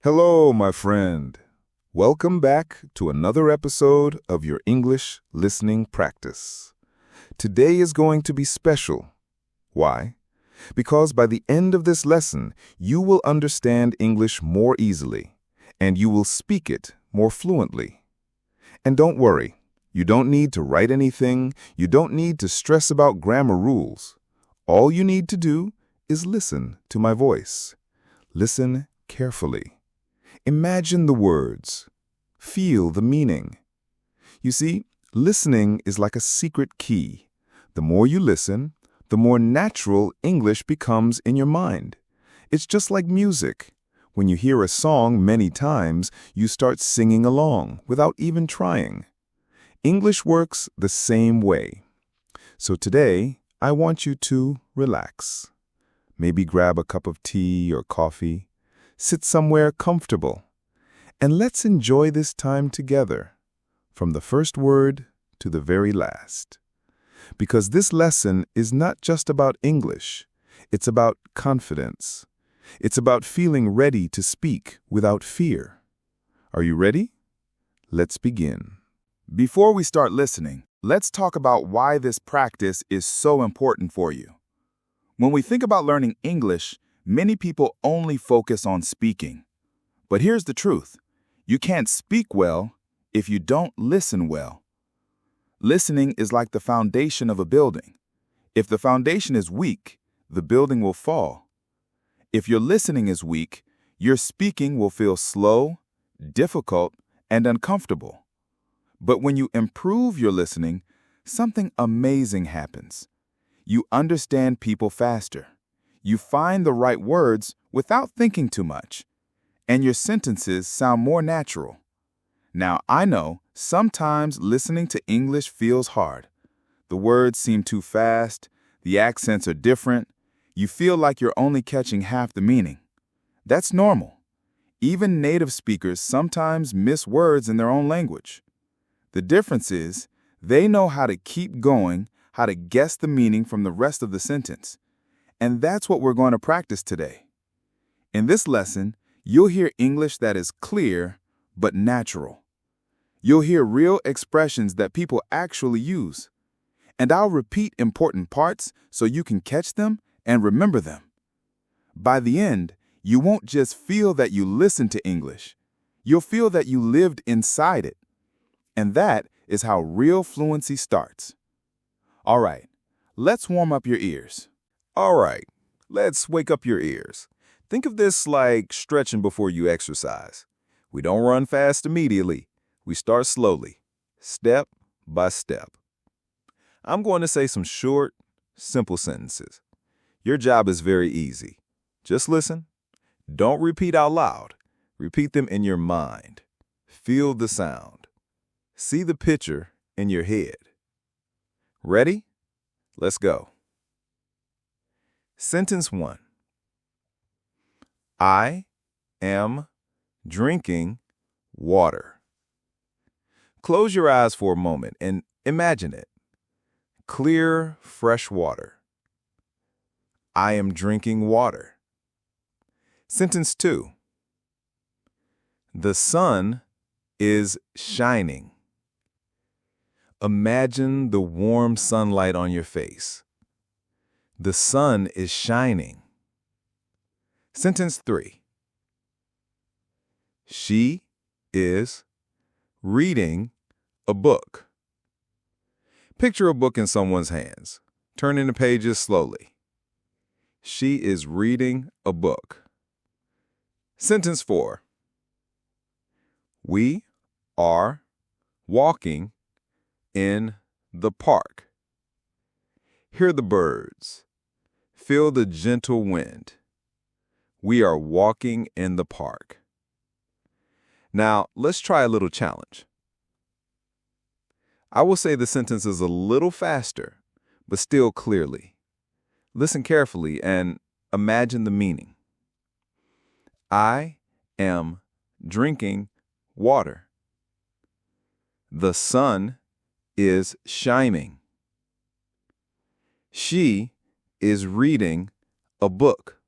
Hello, my friend. Welcome back to another episode of your English listening practice. Today is going to be special. Why? Because by the end of this lesson, you will understand English more easily, and you will speak it more fluently. And don't worry, you don't need to write anything, you don't need to stress about grammar rules. All you need to do is listen to my voice. Listen carefully. Imagine the words. Feel the meaning. You see, listening is like a secret key. The more you listen, the more natural English becomes in your mind. It's just like music. When you hear a song many times, you start singing along without even trying. English works the same way. So today, I want you to relax. Maybe grab a cup of tea or coffee. Sit somewhere comfortable, and let's enjoy this time together, from the first word to the very last. Because this lesson is not just about English, it's about confidence. It's about feeling ready to speak without fear. Are you ready? Let's begin. Before we start listening, let's talk about why this practice is so important for you. When we think about learning English, many people only focus on speaking. But here's the truth. You can't speak well if you don't listen well. Listening is like the foundation of a building. If the foundation is weak, the building will fall. If your listening is weak, your speaking will feel slow, difficult, and uncomfortable. But when you improve your listening, something amazing happens. You understand people faster. You find the right words without thinking too much, and your sentences sound more natural. Now, I know sometimes listening to English feels hard. The words seem too fast, the accents are different, you feel like you're only catching half the meaning. That's normal. Even native speakers sometimes miss words in their own language. The difference is they know how to keep going, how to guess the meaning from the rest of the sentence. And that's what we're going to practice today. In this lesson, you'll hear English that is clear but natural. You'll hear real expressions that people actually use. And I'll repeat important parts so you can catch them and remember them. By the end, you won't just feel that you listened to English. You'll feel that you lived inside it. And that is how real fluency starts. All right, let's warm up your ears. All right, let's wake up your ears. Think of this like stretching before you exercise. We don't run fast immediately. We start slowly, step by step. I'm going to say some short, simple sentences. Your job is very easy. Just listen. Don't repeat out loud. Repeat them in your mind. Feel the sound. See the picture in your head. Ready? Let's go. Sentence 1. I am drinking water. Close your eyes for a moment and imagine it. Clear, fresh water. I am drinking water. Sentence 2. The sun is shining. Imagine the warm sunlight on your face. The sun is shining. Sentence 3. She is reading a book. Picture a book in someone's hands, turning the pages slowly. She is reading a book. Sentence 4. We are walking in the park. Hear the birds. Feel the gentle wind. We are walking in the park. Now, let's try a little challenge. I will say the sentences a little faster, but still clearly. Listen carefully and imagine the meaning. I am drinking water. The sun is shining. She is reading a book.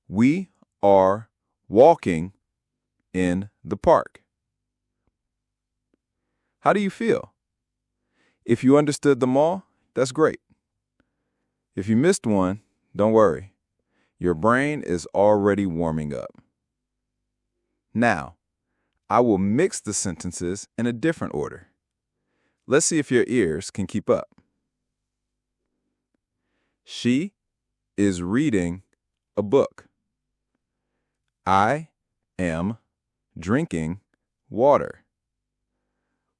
We are walking in the park. How do you feel? If you understood them all, that's great. If you missed one, don't worry. Your brain is already warming up. Now, I will mix the sentences in a different order. Let's see if your ears can keep up. She is reading a book. I am drinking water.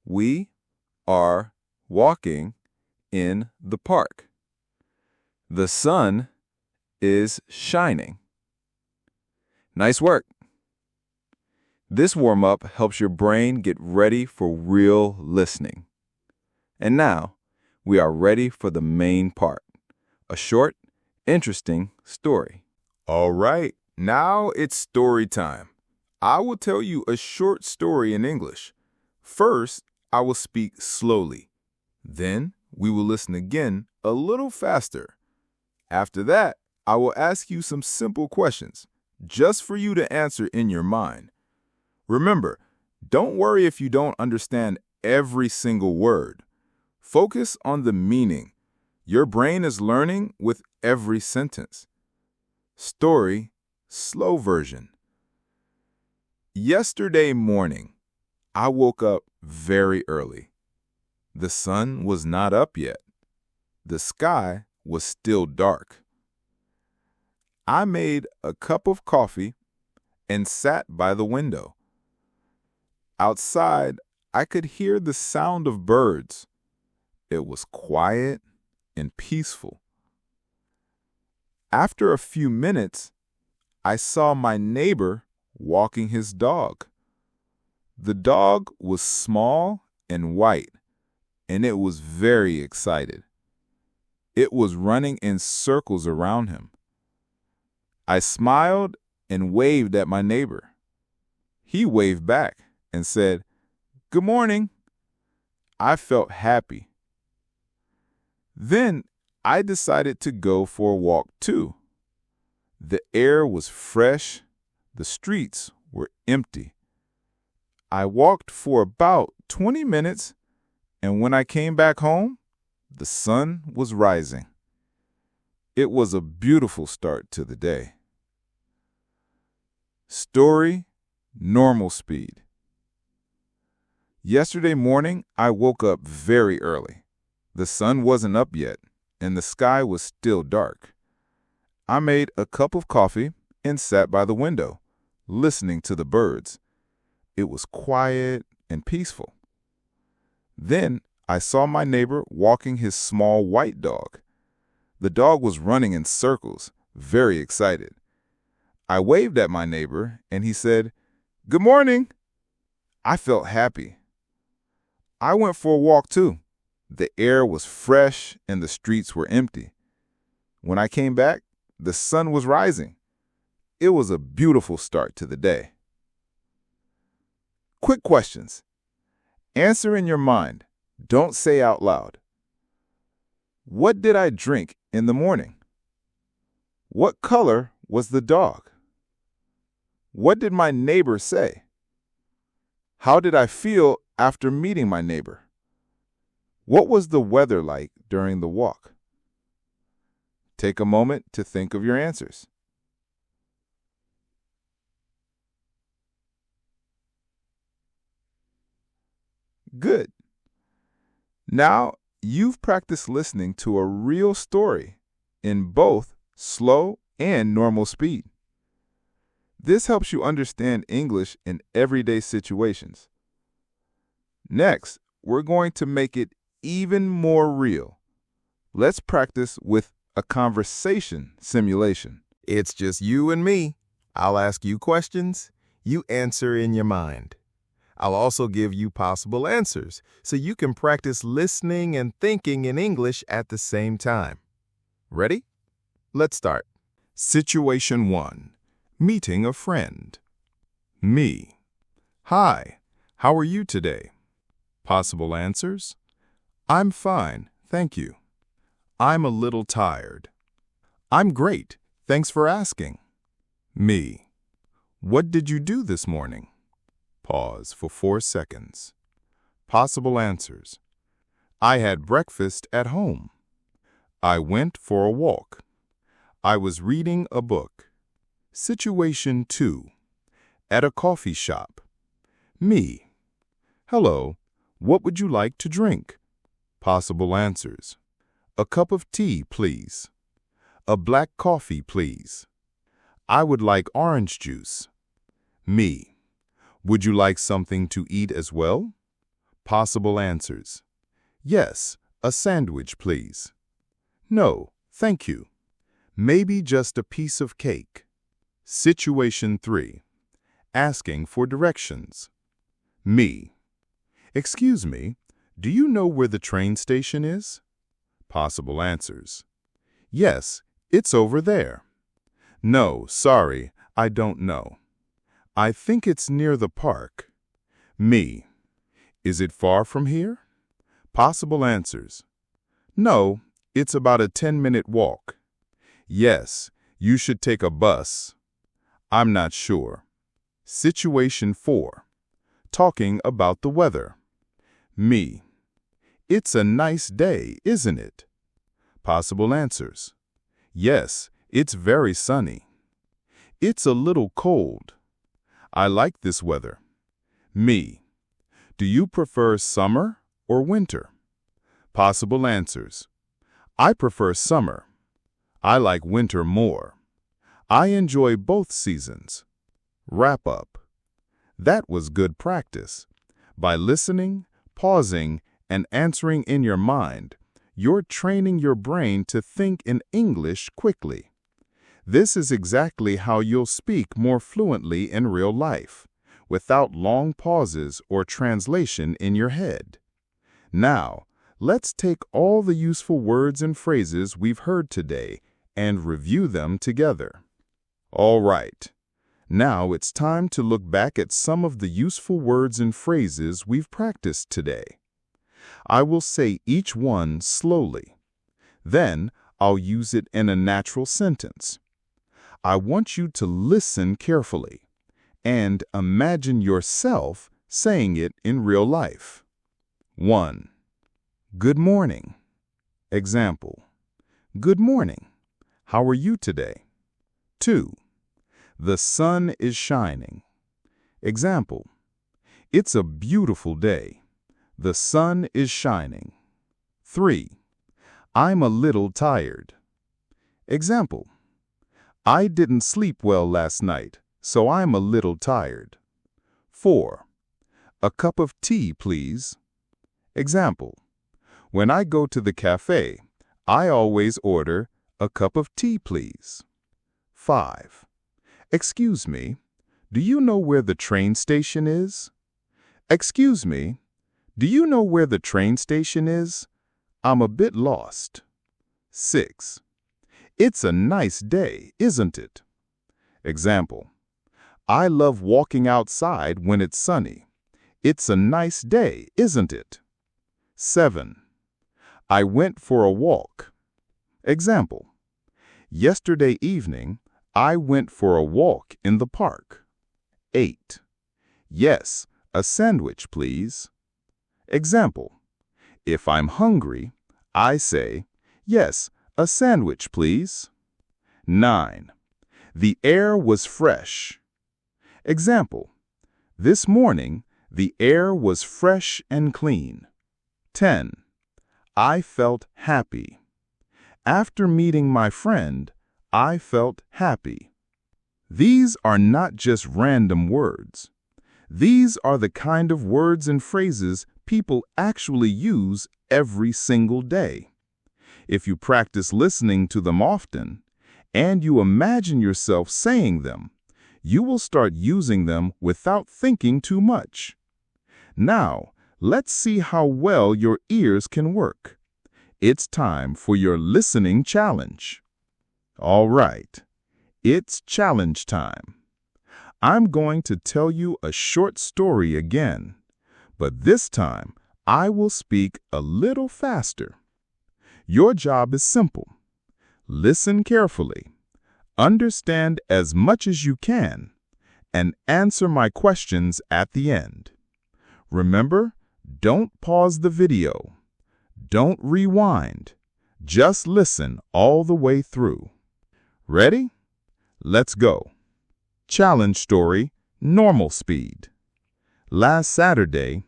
We are walking in the park. The sun is shining. Nice work. This warm-up helps your brain get ready for real listening. And now, we are ready for the main part, a short, interesting story. All right, now it's story time. I will tell you a short story in English. First, I will speak slowly. Then, we will listen again a little faster. After that, I will ask you some simple questions, just for you to answer in your mind. Remember, don't worry if you don't understand every single word. Focus on the meaning. Your brain is learning with every sentence. Story, slow version. Yesterday morning, I woke up very early. The sun was not up yet. The sky was still dark. I made a cup of coffee and sat by the window. Outside, I could hear the sound of birds. It was quiet and peaceful. After a few minutes, I saw my neighbor walking his dog. The dog was small and white, and it was very excited. It was running in circles around him. I smiled and waved at my neighbor. He waved back and said, "Good morning." I felt happy. Then I decided to go for a walk too. The air was fresh, the streets were empty. I walked for about 20 minutes, and when I came back home, the sun was rising. It was a beautiful start to the day. Story, normal speed. Yesterday morning, I woke up very early. The sun wasn't up yet, and the sky was still dark. I made a cup of coffee and sat by the window, listening to the birds. It was quiet and peaceful. Then I saw my neighbor walking his small white dog. The dog was running in circles, very excited. I waved at my neighbor, and he said, "Good morning." I felt happy. I went for a walk too. The air was fresh and the streets were empty. When I came back, the sun was rising. It was a beautiful start to the day. Quick questions. Answer in your mind. Don't say out loud. What did I drink in the morning? What color was the dog? What did my neighbor say? How did I feel after meeting my neighbor? What was the weather like during the walk? Take a moment to think of your answers. Good. Now, you've practiced listening to a real story in both slow and normal speed. This helps you understand English in everyday situations. Next, we're going to make it even more real. Let's practice with a conversation simulation. It's just you and me. I'll ask you questions. You answer in your mind. I'll also give you possible answers so you can practice listening and thinking in English at the same time. Ready? Let's start. Situation 1. Meeting a friend. Me. Hi, how are you today? Possible answers? I'm fine, thank you. I'm a little tired. I'm great, thanks for asking. Me. What did you do this morning? Pause for 4 seconds. Possible answers. I had breakfast at home. I went for a walk. I was reading a book. Situation 2. At a coffee shop. Me. Hello, what would you like to drink? Possible answers. A cup of tea, please. A black coffee, please. I would like orange juice. Me. Would you like something to eat as well? Possible answers. Yes, a sandwich, please. No, thank you. Maybe just a piece of cake. Situation 3. Asking for directions. Me. Excuse me, do you know where the train station is? Possible answers. Yes, it's over there. No, sorry, I don't know. I think it's near the park. Me. Is it far from here? Possible answers. No, it's about a 10-minute walk. Yes, you should take a bus. I'm not sure. Situation 4. Talking about the weather. Me. It's a nice day, isn't it? Possible answers. Yes, it's very sunny. It's a little cold. I like this weather. Me. Do you prefer summer or winter? Possible answers. I prefer summer. I like winter more. I enjoy both seasons. Wrap up. That was good practice. By listening, pausing, and answering in your mind, you're training your brain to think in English quickly. This is exactly how you'll speak more fluently in real life, without long pauses or translation in your head. Now, let's take all the useful words and phrases we've heard today and review them together. All right. Now it's time to look back at some of the useful words and phrases we've practiced today. I will say each one slowly. Then I'll use it in a natural sentence. I want you to listen carefully and imagine yourself saying it in real life. 1. Good morning. Example. Good morning. How are you today? 2. The sun is shining. Example. It's a beautiful day. The sun is shining. 3. I'm a little tired. Example. I didn't sleep well last night, so I'm a little tired. 4. A cup of tea, please. Example. When I go to the cafe, I always order a cup of tea, please. 5. Excuse me, do you know where the train station is? Excuse me, do you know where the train station is? I'm a bit lost. 6. It's a nice day, isn't it? Example. I love walking outside when it's sunny. It's a nice day, isn't it? 7. I went for a walk. Example. Yesterday evening, I went for a walk in the park. 8. Yes, a sandwich, please. Example. If I'm hungry, I say, yes, a sandwich, please. 9. The air was fresh. Example. This morning, the air was fresh and clean. 10. I felt happy. After meeting my friend, I felt happy. These are not just random words. These are the kind of words and phrases people actually use every single day. If you practice listening to them often, and you imagine yourself saying them, you will start using them without thinking too much. Now, let's see how well your ears can work. It's time for your listening challenge. All right, it's challenge time. I'm going to tell you a short story again, but this time I will speak a little faster. Your job is simple. Listen carefully, understand as much as you can, and answer my questions at the end. Remember, don't pause the video. Don't rewind. Just listen all the way through. Ready? Let's go. Challenge story, normal speed. Last Saturday,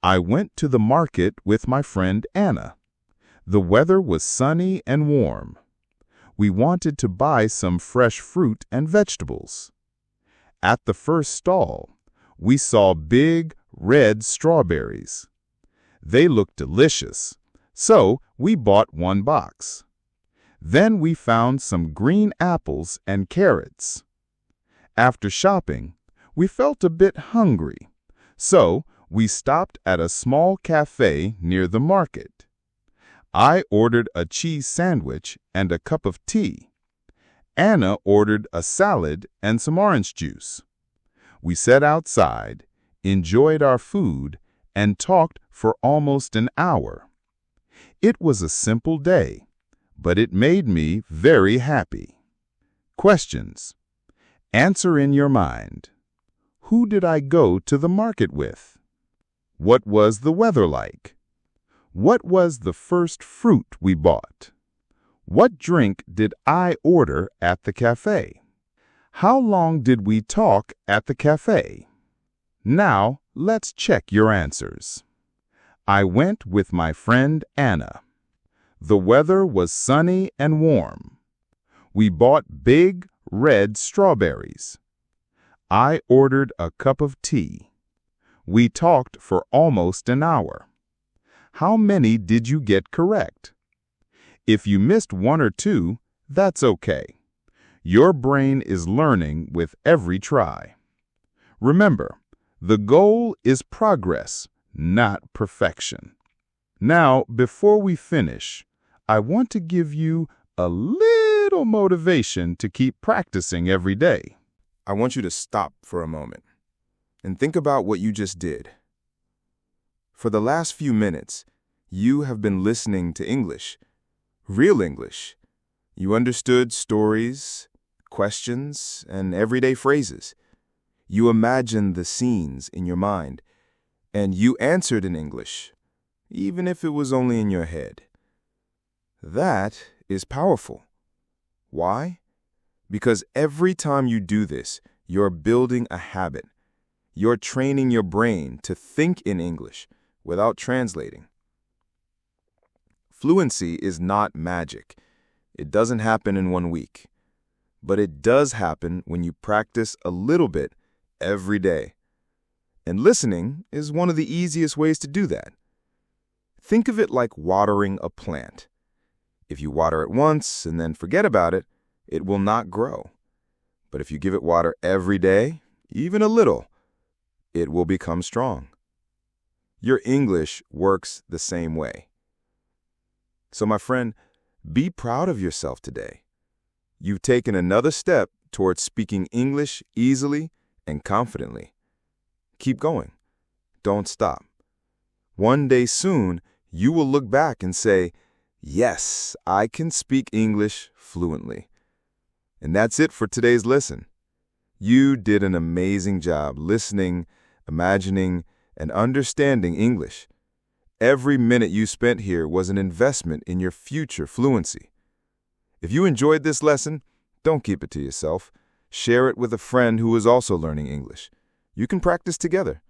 I went to the market with my friend Anna. The weather was sunny and warm. We wanted to buy some fresh fruit and vegetables. At the first stall, we saw big, red strawberries. They looked delicious, so we bought one box. Then we found some green apples and carrots. After shopping, we felt a bit hungry, so we stopped at a small cafe near the market. I ordered a cheese sandwich and a cup of tea. Anna ordered a salad and some orange juice. We sat outside, enjoyed our food, and talked for almost an hour. It was a simple day, but it made me very happy. Questions. Answer in your mind. Who did I go to the market with? What was the weather like? What was the first fruit we bought? What drink did I order at the cafe? How long did we talk at the cafe? Now, let's check your answers. I went with my friend Anna. The weather was sunny and warm. We bought big, red strawberries. I ordered a cup of tea. We talked for almost an hour. How many did you get correct? If you missed one or two, that's okay. Your brain is learning with every try. Remember, the goal is progress, not perfection. Now, before we finish, I want to give you a little motivation to keep practicing every day. I want you to stop for a moment and think about what you just did. For the last few minutes, you have been listening to English, real English. You understood stories, questions, and everyday phrases. You imagined the scenes in your mind, and you answered in English, even if it was only in your head. That is powerful. Why? Because every time you do this, you're building a habit. You're training your brain to think in English without translating. Fluency is not magic. It doesn't happen in 1 week. But it does happen when you practice a little bit every day. And listening is one of the easiest ways to do that. Think of it like watering a plant. If you water it once and then forget about it, it will not grow. But if you give it water every day, even a little, it will become strong. Your English works the same way. So, my friend, be proud of yourself today. You've taken another step towards speaking English easily and confidently. Keep going. Don't stop. One day soon, you will look back and say, "Yes, I can speak English fluently." And that's it for today's lesson. You did an amazing job listening, imagining, and understanding English. Every minute you spent here was an investment in your future fluency. If you enjoyed this lesson, don't keep it to yourself. Share it with a friend who is also learning English. You can practice together.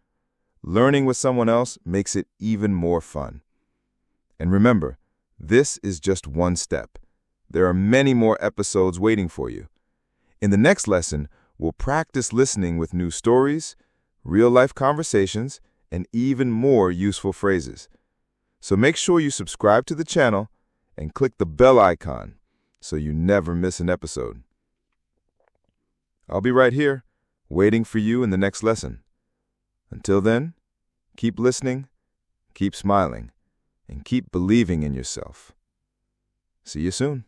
Learning with someone else makes it even more fun. And remember, this is just one step. There are many more episodes waiting for you. In the next lesson, we'll practice listening with new stories, real-life conversations, and even more useful phrases. So make sure you subscribe to the channel and click the bell icon so you never miss an episode. I'll be right here, waiting for you in the next lesson. Until then, keep listening, keep smiling, and keep believing in yourself. See you soon.